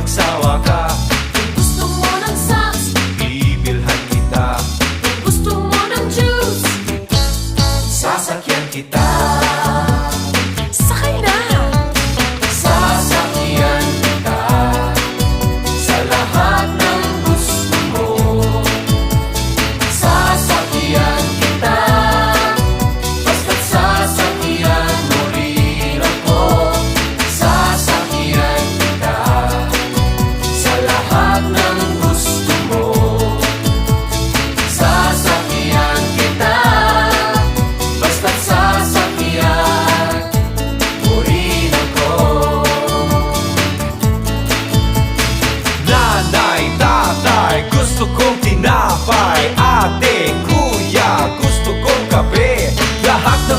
magsawa ka. Kung gusto mo ng socks, Bibilhan kita, kung gusto mo ng juice, sasakyan kita.